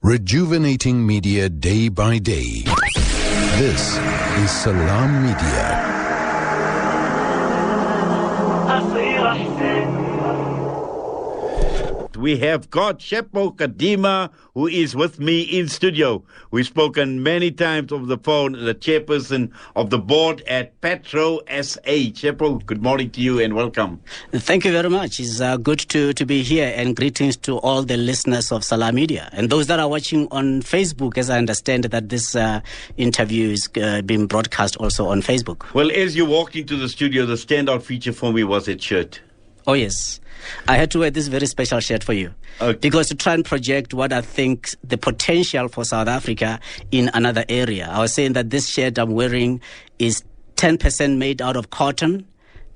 Rejuvenating media day by day. This is Salaamedia. We have got Tshepo Kgadima, who is with me in studio. We've spoken many times over the phone, the chairperson of the board at PetroSA. Tshepo, good morning to you and welcome. Thank you very much. It's good to be here, and greetings to all the listeners of Salaamedia and those that are watching on Facebook, as I understand that this interview is being broadcast also on Facebook. Well, as you walked into the studio, the standout feature for me was that shirt. Oh, yes. I had to wear this very special shirt for you. Okay. Because to try and project what I think the potential for South Africa in another area. I was saying that this shirt I'm wearing is 10% made out of cotton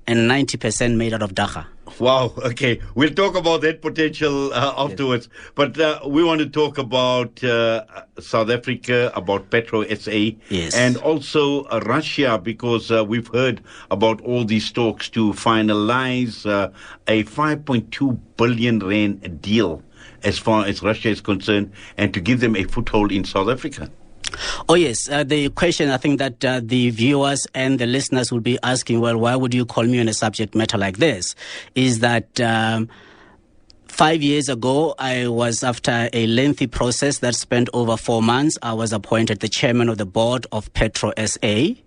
and 90% made out of dagga. Wow, okay. We'll talk about that potential afterwards. Yes. But we want to talk about South Africa, about PetroSA, yes, and also Russia, because we've heard about all these talks to finalize a 5.2 billion rand deal as far as Russia is concerned, and to give them a foothold in South Africa. Oh, yes. The question I think that the viewers and the listeners will be asking, well, why would you call me on a subject matter like this? Is that 5 years ago, I was, after a lengthy process that spent over 4 months, I was appointed the chairman of the board of PetroSA.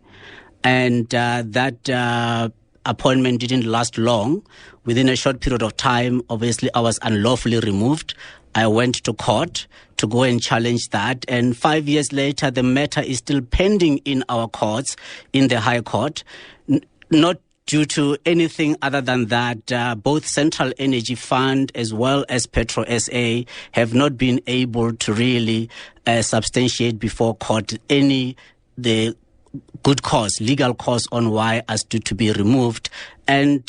And that appointment didn't last long. Within a short period of time, obviously, I was unlawfully removed. I went to court to go and challenge that. And 5 years later, the matter is still pending in our courts, in the High Court, not due to anything other than that both Central Energy Fund as well as PetroSA have not been able to really substantiate before court the good cause, legal cause on why I stood to be removed. And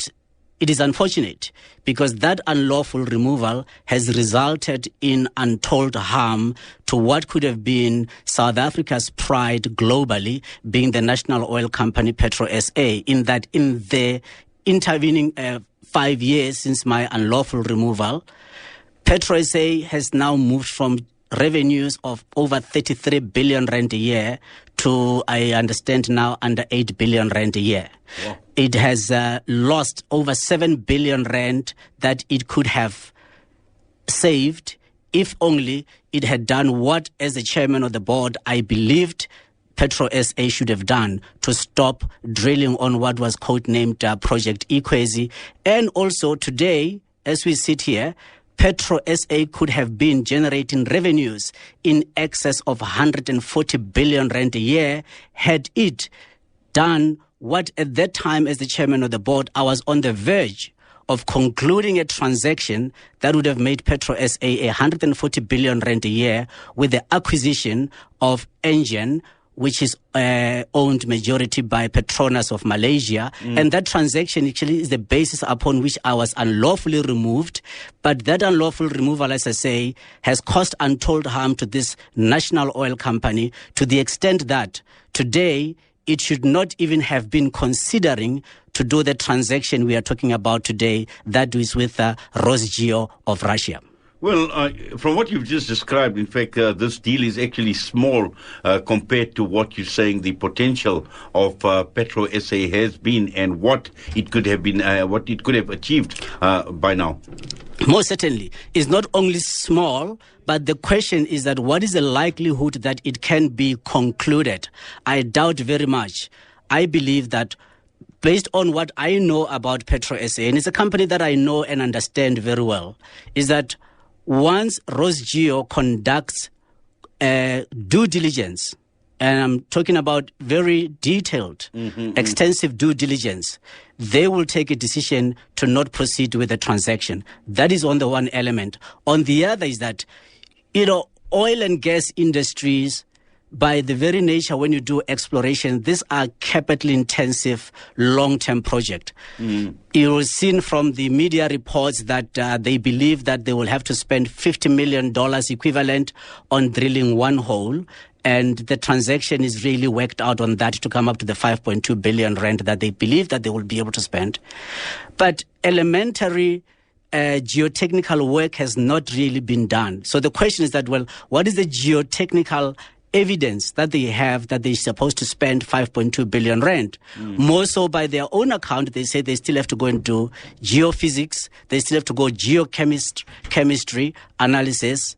it is unfortunate because that unlawful removal has resulted in untold harm to what could have been South Africa's pride globally, being the national oil company PetroSA, in that in the intervening 5 years since my unlawful removal, PetroSA has now moved from revenues of over 33 billion rand a year to, I understand now, under 8 billion rand a year. Wow. It has lost over 7 billion rand that it could have saved if only it had done what, as the chairman of the board, I believed PetroSA should have done to stop drilling on what was codenamed Project Equazi. And also today, as we sit here, PetroSA could have been generating revenues in excess of 140 billion rand a year had it done what, at that time, as the chairman of the board, I was on the verge of concluding a transaction that would have made PetroSA 140 billion rand a year with the acquisition of Engen, which is owned majority by Petronas of Malaysia. And that transaction actually is the basis upon which I was unlawfully removed. But that unlawful removal, as I say, has caused untold harm to this national oil company, to the extent that today it should not even have been considering to do the transaction we are talking about today, that is with Rosgeo of Russia. Well, from what you've just described, in fact, this deal is actually small compared to what you're saying the potential of PetroSA has been and what it could have been, what it could have achieved by now. Most certainly. It's not only small, but the question is that what is the likelihood that it can be concluded? I doubt very much. I believe that based on what I know about PetroSA, and it's a company that I know and understand very well, is that once Rosgeo conducts due diligence, and I'm talking about very detailed, extensive due diligence, they will take a decision to not proceed with the transaction. That is on the one element. On the other is that, oil and gas industries, by the very nature, when you do exploration, these are capital-intensive, long-term projects. You will see from the media reports that they believe that they will have to spend $50 million equivalent on drilling one hole, and the transaction is really worked out on that to come up to the 5.2 billion rand that they believe that they will be able to spend. But elementary geotechnical work has not really been done. So the question is that, well, what is the geotechnical evidence that they have that they're supposed to spend 5.2 billion rand? More so by their own account, they say they still have to go and do geophysics, they still have to go geochemistry analysis.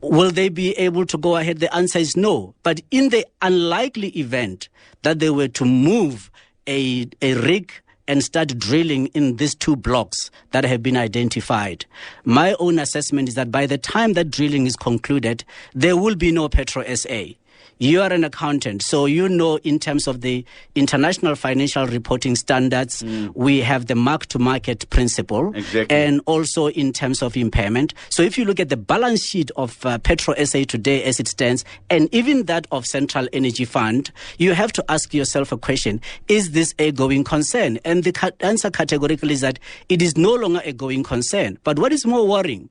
Will they be able to go ahead? The answer is no. But in the unlikely event that they were to move a rig and start drilling in these 2 blocks that have been identified, my own assessment is that by the time that drilling is concluded, there will be no PetroSA. You are an accountant, so you know in terms of the international financial reporting standards, we have the mark-to-market principle, and also in terms of impairment. So if you look at the balance sheet of PetroSA today as it stands, and even that of Central Energy Fund, you have to ask yourself a question: is this a going concern? And the answer categorically is that it is no longer a going concern. But what is more worrying,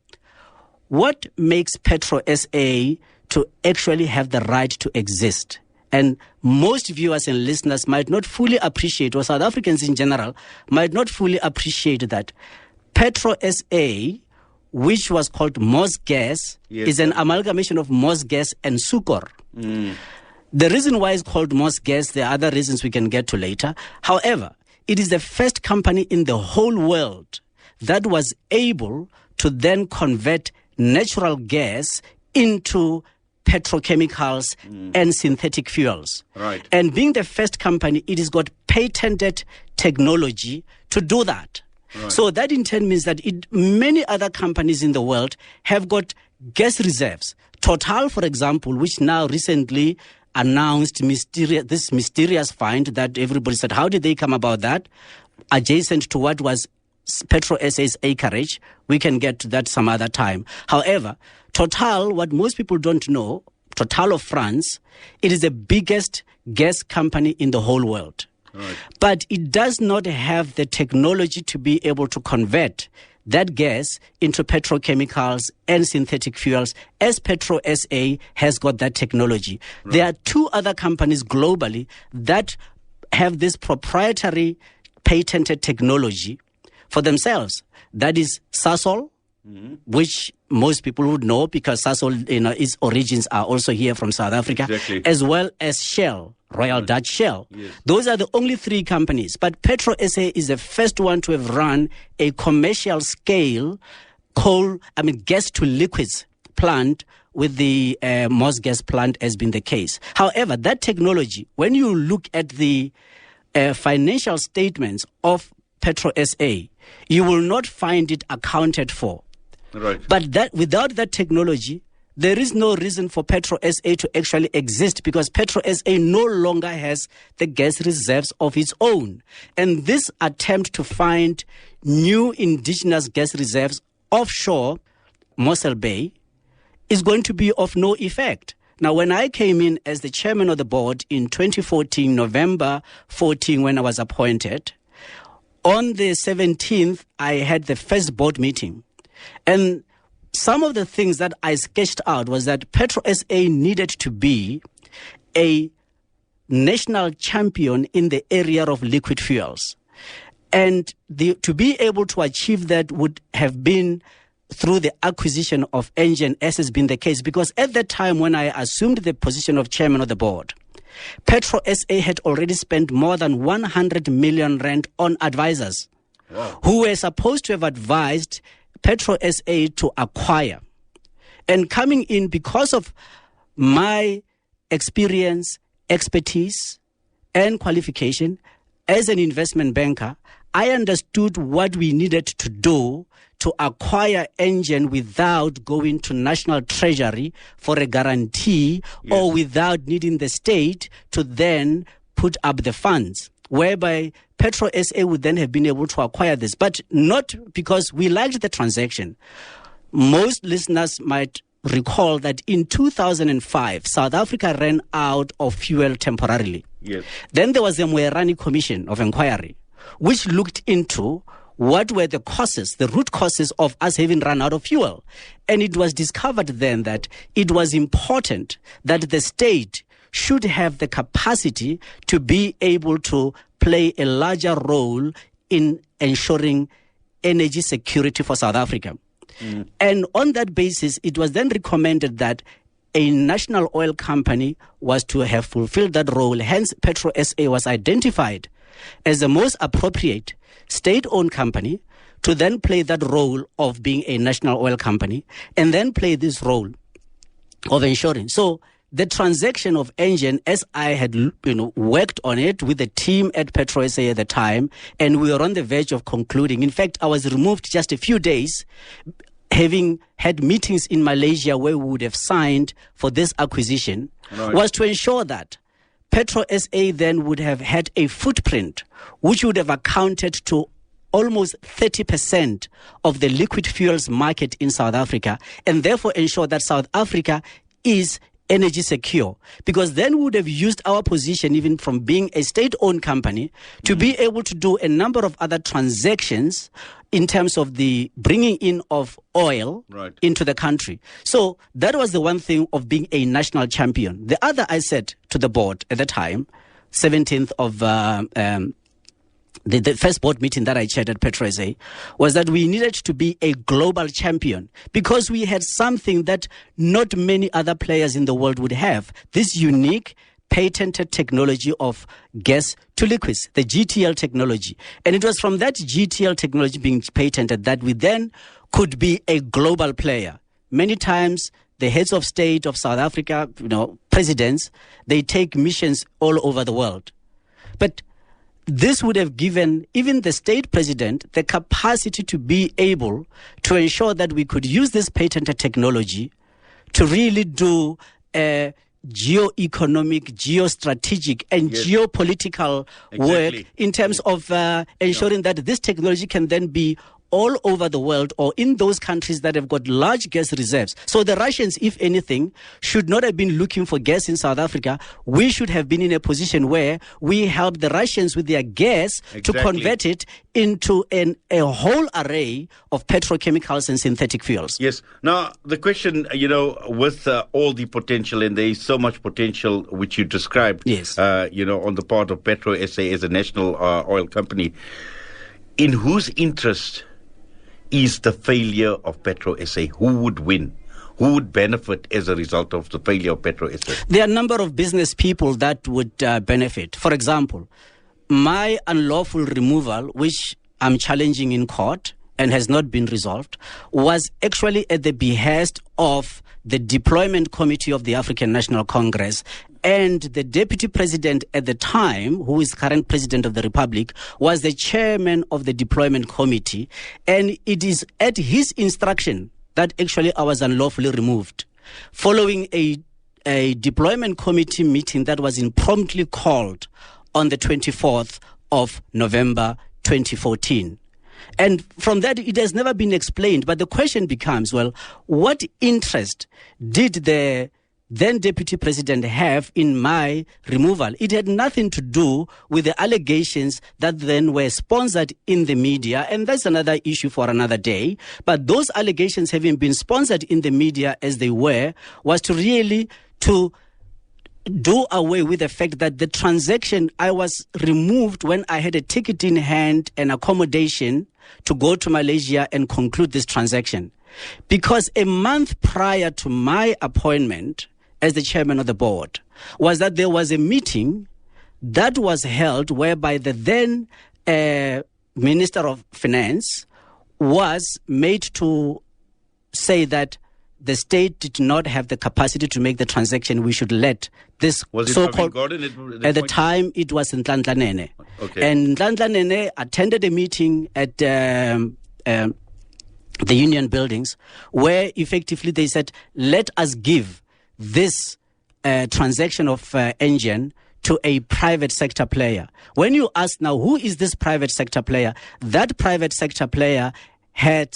what makes PetroSA to actually have the right to exist? And most viewers and listeners might not fully appreciate, or South Africans in general might not fully appreciate, that PetroSA, which was called Mosgas, is an amalgamation of Mosgas and Sukor. The reason why it's called Mosgas, there are other reasons we can get to later. However, it is the first company in the whole world that was able to then convert natural gas into petrochemicals and synthetic fuels. Right. And being the first company, it has got patented technology to do that. Right. So that in turn means that many other companies in the world have got gas reserves. Total, for example, which now recently announced this mysterious find that everybody said, how did they come about that? Adjacent to what was PetroSA's acreage. We can get to that some other time. However, Total, what most people don't know, Total of France, it is the biggest gas company in the whole world. Right. But it does not have the technology to be able to convert that gas into petrochemicals and synthetic fuels, as PetroSA has got that technology. Right. There are 2 other companies globally that have this proprietary patented technology for themselves. That is Sasol, which most people would know because Sasol, its origins are also here from South Africa, as well as Shell, Royal Dutch Shell. Yes. Those are the only 3 companies. But PetroSA is the first one to have run a commercial scale gas to liquids plant with the Mosgas plant has been the case. However, that technology, when you look at the financial statements of PetroSA, you will not find it accounted for. Right. But that without that technology, there is no reason for PetroSA to actually exist, because PetroSA no longer has the gas reserves of its own. And this attempt to find new indigenous gas reserves offshore Mossel Bay is going to be of no effect. Now, when I came in as the chairman of the board in 2014, November 14, when I was appointed, on the 17th, I had the first board meeting. And some of the things that I sketched out was that PetroSA needed to be a national champion in the area of liquid fuels. And to be able to achieve that would have been through the acquisition of Engen, as has been the case, because at that time when I assumed the position of chairman of the board, PetroSA had already spent more than 100 million rand on advisors who were supposed to have advised PetroSA to acquire. And coming in, because of my experience, expertise, and qualification as an investment banker, I understood what we needed to do to acquire Engen without going to National Treasury for a guarantee, or without needing the state to then put up the funds, whereby PetroSA would then have been able to acquire this, but not because we liked the transaction. Most listeners might recall that in 2005, South Africa ran out of fuel temporarily. Yes. Then there was the Moerani Commission of Inquiry, which looked into what were the causes, the root causes of us having run out of fuel. And it was discovered then that it was important that the state should have the capacity to be able to play a larger role in ensuring energy security for South Africa. And on that basis, it was then recommended that a national oil company was to have fulfilled that role. Hence, PetroSA was identified as the most appropriate state-owned company to then play that role of being a national oil company and then play this role of ensuring. So the transaction of Engen, as I had worked on it with the team at PetroSA at the time, and we were on the verge of concluding. In fact, I was removed just a few days, having had meetings in Malaysia where we would have signed for this acquisition, was to ensure that PetroSA then would have had a footprint which would have accounted to almost 30% of the liquid fuels market in South Africa, and therefore ensure that South Africa is energy secure, because then we would have used our position, even from being a state-owned company, to be able to do a number of other transactions in terms of the bringing in of oil into the country. So that was the one thing of being a national champion. The other, I said to the board at the time, 17th of the first board meeting that I chaired at PetroSA, was that we needed to be a global champion, because we had something that not many other players in the world would have, this unique patented technology of gas to liquids, the GTL technology. And it was from that GTL technology being patented that we then could be a global player. Many times the heads of state of South Africa, presidents, they take missions all over the world. But this would have given even the state president the capacity to be able to ensure that we could use this patented technology to really do geo-economic, geostrategic, and geopolitical work in terms of ensuring that this technology can then be all over the world, or in those countries that have got large gas reserves. So the Russians, if anything, should not have been looking for gas in South Africa. We should have been in a position where we help the Russians with their gas to convert it into a whole array of petrochemicals and synthetic fuels. Yes. Now, the question, with all the potential, and there is so much potential which you described, on the part of PetroSA as a national oil company, in whose interest is the failure of PetroSA? Who would win? Who would benefit as a result of the failure of PetroSA? There are a number of business people that would benefit. For example, my unlawful removal, which I'm challenging in court and has not been resolved, was actually at the behest of the Deployment Committee of the African National Congress. And the deputy president at the time, who is current president of the Republic, was the chairman of the deployment committee. And it is at his instruction that actually I was unlawfully removed, following a deployment committee meeting that was impromptu called on the 24th of November 2014. And from that, it has never been explained. But the question becomes, well, what interest did the then Deputy President have in my removal? It had nothing to do with the allegations that then were sponsored in the media, and that's another issue for another day. But those allegations having been sponsored in the media as they were, was to really to do away with the fact that the transaction, I was removed when I had a ticket in hand and accommodation to go to Malaysia and conclude this transaction. Because a month prior to my appointment as the chairman of the board, was that there was a meeting that was held whereby the then Minister of Finance was made to say that the state did not have the capacity to make the transaction. We should let this so-called... At the time, it was in Nhlanhla. Okay. And Nhlanhla attended a meeting at the union buildings where effectively they said, let us give this transaction of Engen to a private sector player. When you ask now, who is this private sector player? That private sector player had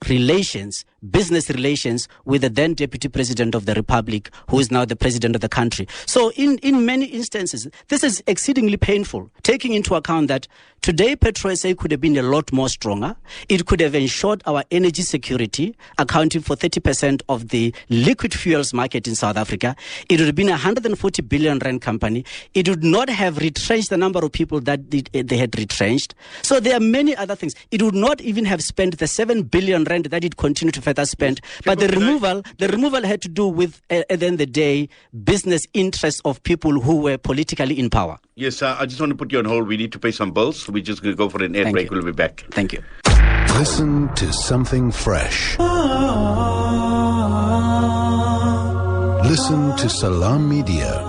relations business relations with the then Deputy President of the Republic, who is now the President of the country. So in many instances, this is exceedingly painful, taking into account that today PetroSA could have been a lot more stronger. It could have ensured our energy security, accounting for 30% of the liquid fuels market in South Africa. It would have been a 140 billion rand company. It would not have retrenched the number of people that they had retrenched. So there are many other things. It would not even have spent the 7 billion rand that it continued to further spend. But the removal had to do with, at the end of the day, business interests of people who were politically in power. Yes, I just want to put you on hold. We need to pay some bills. We're just going to go for an ad break. We'll be back. Thank you. Listen to something fresh. Listen to Salaamedia.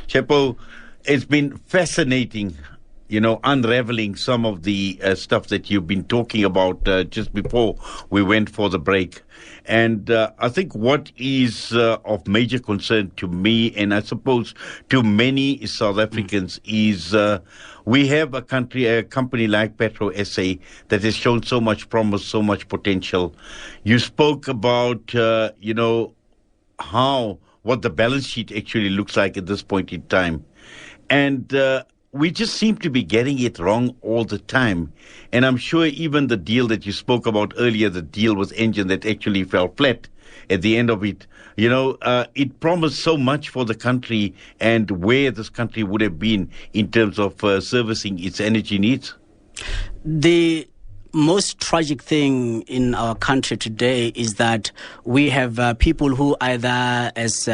Tshepo, it's been fascinating, unraveling some of the stuff that you've been talking about just before we went for the break. And I think what is of major concern to me, and I suppose to many South Africans, is we have a company like PetroSA that has shown so much promise, so much potential. You spoke about, what the balance sheet actually looks like at this point in time. And we just seem to be getting it wrong all the time. And I'm sure even the deal that you spoke about earlier, the deal with Engen that actually fell flat at the end of it, it promised so much for the country and where this country would have been in terms of servicing its energy needs. The most tragic thing in our country today is that we have people who either as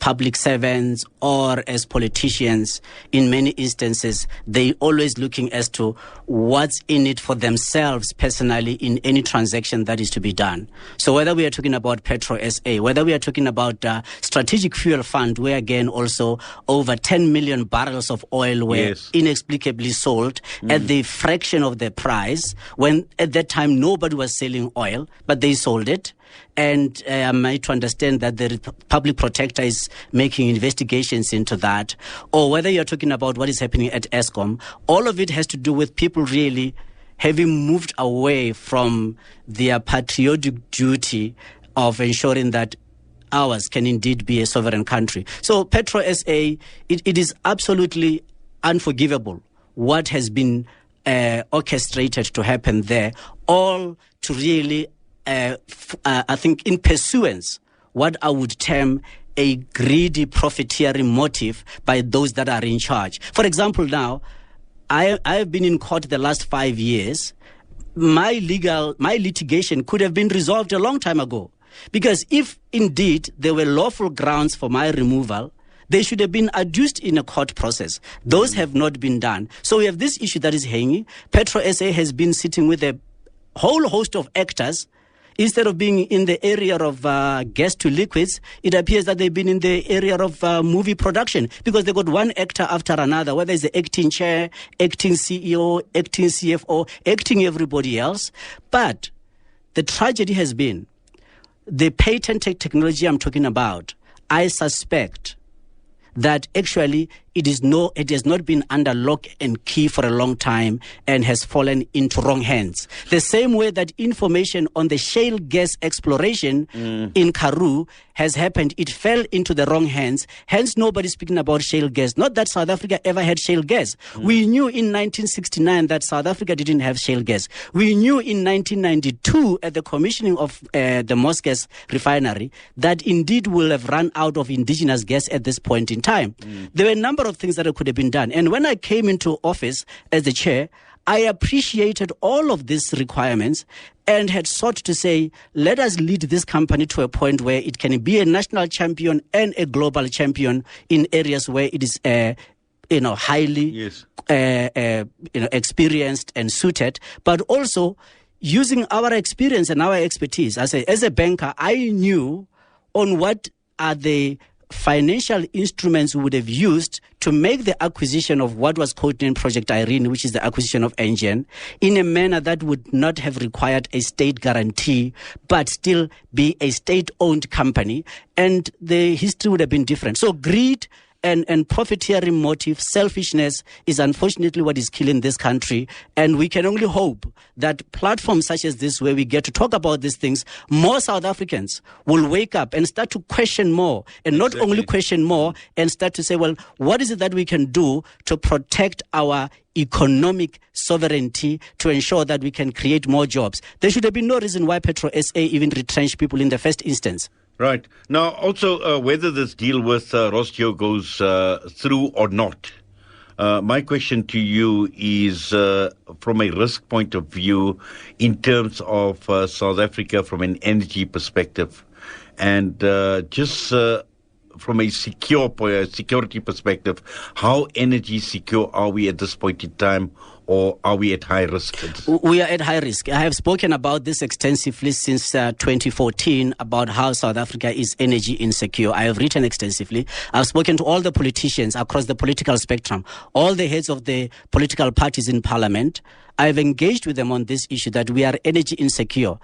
public servants or as politicians, in many instances, they always looking as to what's in it for themselves personally in any transaction that is to be done. So whether we are talking about PetroSA, whether we are talking about Strategic Fuel Fund, where again also over 10 million barrels of oil were inexplicably sold at the fraction of the price, when at that time nobody was selling oil, but they sold it. And am I to understand that the public protector is making investigations into that? Or whether you're talking about what is happening at Eskom, all of it has to do with people really having moved away from their patriotic duty of ensuring that ours can indeed be a sovereign country. So PetroSA, it is absolutely unforgivable what has been orchestrated to happen there, all to really I think in pursuance, what I would term a greedy profiteering motive by those that are in charge. For example, now, I have been in court the last 5 years. My litigation could have been resolved a long time ago. Because if indeed there were lawful grounds for my removal, they should have been adduced in a court process. Those have not been done. So we have this issue that is hanging. PetroSA has been sitting with a whole host of actors. Instead of being in the area of gas to liquids, it appears that they've been in the area of movie production, because they got one actor after another, whether it's the acting chair, acting CEO, acting CFO, acting everybody else. But the tragedy has been the patented technology I'm talking about. I suspect that actually it has not been under lock and key for a long time and has fallen into wrong hands. The same way that information on the shale gas exploration in Karoo has happened, it fell into the wrong hands. Hence, nobody's speaking about shale gas. Not that South Africa ever had shale gas. We knew in 1969 that South Africa didn't have shale gas. We knew in 1992 at the commissioning of the Mosgas refinery that indeed we'll have run out of indigenous gas at this point in time. There were a number of things that could have been done. And when I came into office as the chair, I appreciated all of these requirements and had sought to say, let us lead this company to a point where it can be a national champion and a global champion in areas where it is highly experienced and suited, but also using our experience and our expertise. As a banker, I knew on what are the financial instruments we would have used to make the acquisition of what was codenamed Project Irene, which is the acquisition of Engen, in a manner that would not have required a state guarantee, but still be a state-owned company, and the history would have been different. So greed and profiteering motive, selfishness is unfortunately what is killing this country. And we can only hope that platforms such as this, where we get to talk about these things, more South Africans will wake up and start to question more, and not only question more, and start to say, well, what is it that we can do to protect our economic sovereignty, to ensure that we can create more jobs? There should have been no reason why PetroSA even retrenched people in the first instance. Right. Now, also, whether this deal with Rosgeo goes through or not, my question to you is from a risk point of view in terms of South Africa from an energy perspective, and just from a security perspective, how energy secure are we at this point in time? Or are we at high risk? We are at high risk. I have spoken about this extensively since 2014, about how South Africa is energy insecure. I have written extensively. I've spoken to all the politicians across the political spectrum, all the heads of the political parties in parliament. I've engaged with them on this issue that we are energy insecure.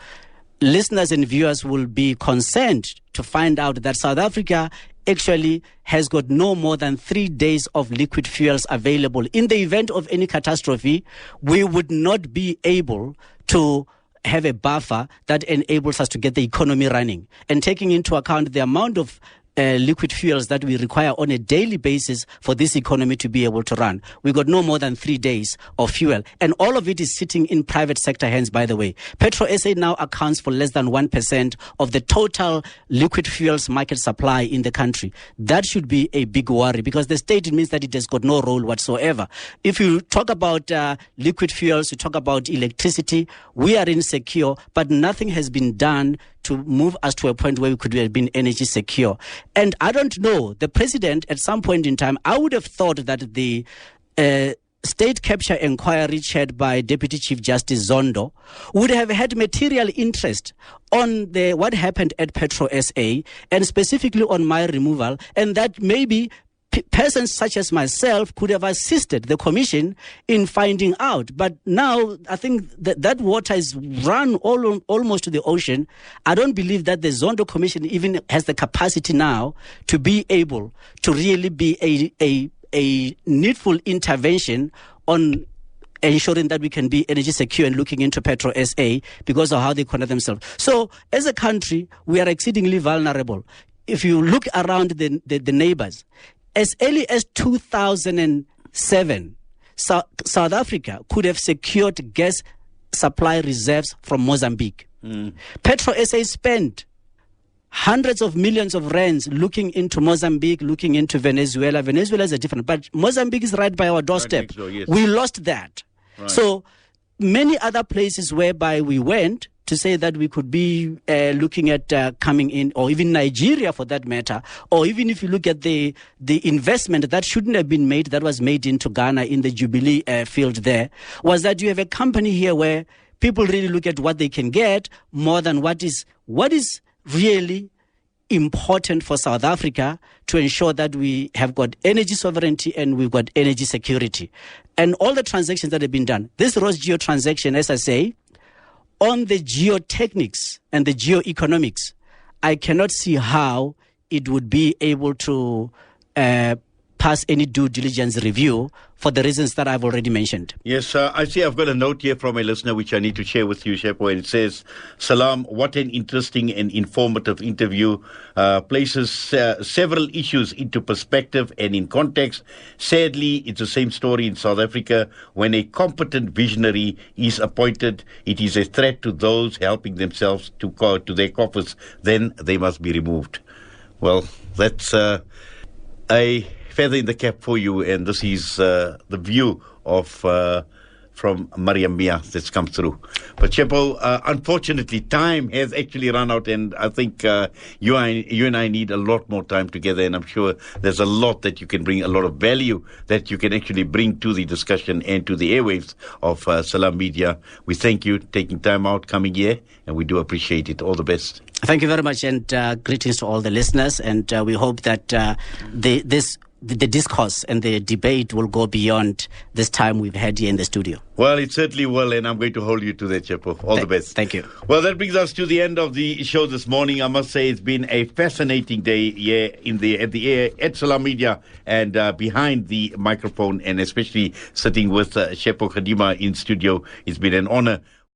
Listeners and viewers will be concerned to find out that South Africa actually has got no more than 3 days of liquid fuels available. In the event of any catastrophe, we would not be able to have a buffer that enables us to get the economy running. And taking into account the amount of liquid fuels that we require on a daily basis for this economy to be able to run, we got no more than 3 days of fuel. And all of it is sitting in private sector hands, by the way. PetroSA now accounts for less than 1% of the total liquid fuels market supply in the country. That should be a big worry, because the state means that it has got no role whatsoever. If you talk about liquid fuels, you talk about electricity, we are insecure, but nothing has been done to move us to a point where we could have been energy secure. And I don't know, the president at some point in time, I would have thought that the state capture inquiry chaired by Deputy Chief Justice Zondo would have had material interest on what happened at PetroSA, and specifically on my removal, and that maybe persons such as myself could have assisted the commission in finding out. But now I think that water is run almost to the ocean. I don't believe that the Zondo Commission even has the capacity now to be able to really be a needful intervention on ensuring that we can be energy secure and looking into PetroSA because of how they conduct themselves. So as a country, we are exceedingly vulnerable. If you look around the neighbors, as early as 2007, South Africa could have secured gas supply reserves from Mozambique. PetroSA spent hundreds of millions of rands looking into Mozambique, looking into Venezuela. Venezuela is a different, but Mozambique is right by our doorstep. So, yes. We lost that. Right. So many other places whereby we went to say that we could be looking at coming in, or even Nigeria for that matter, or even if you look at the investment that shouldn't have been made, that was made into Ghana in the Jubilee field there, was that you have a company here where people really look at what they can get more than what is really important for South Africa to ensure that we have got energy sovereignty and we've got energy security. And all the transactions that have been done, this Rosgeo transaction, as I say, on the geotechnics and the geoeconomics, I cannot see how it would be able to pass any due diligence review for the reasons that I've already mentioned. Yes, I see I've got a note here from a listener which I need to share with you, Tshepo, and it says, Salam, what an interesting and informative interview. Places several issues into perspective and in context. Sadly, it's the same story in South Africa. When a competent visionary is appointed, it is a threat to those helping themselves to their coffers. Then they must be removed. Well, that's a feather in the cap for you, and this is the view of from Mariam Mia that's come through. But Tshepo, unfortunately, time has actually run out, and I think you and I need a lot more time together, and I'm sure there's a lot that you can bring, a lot of value that you can actually bring to the discussion and to the airwaves of Salaamedia. We thank you taking time out, coming here, and we do appreciate it. All the best. the discourse and the debate will go beyond this time we've had here in the studio. Well, it certainly will, and I'm going to hold you to that, Tshepo. All the best. Thank you. Well, that brings us to the end of the show this morning. I must say it's been a fascinating day here at the air at Salaamedia and behind the microphone, and especially sitting with Tshepo Kgadima in studio. It's been an honor.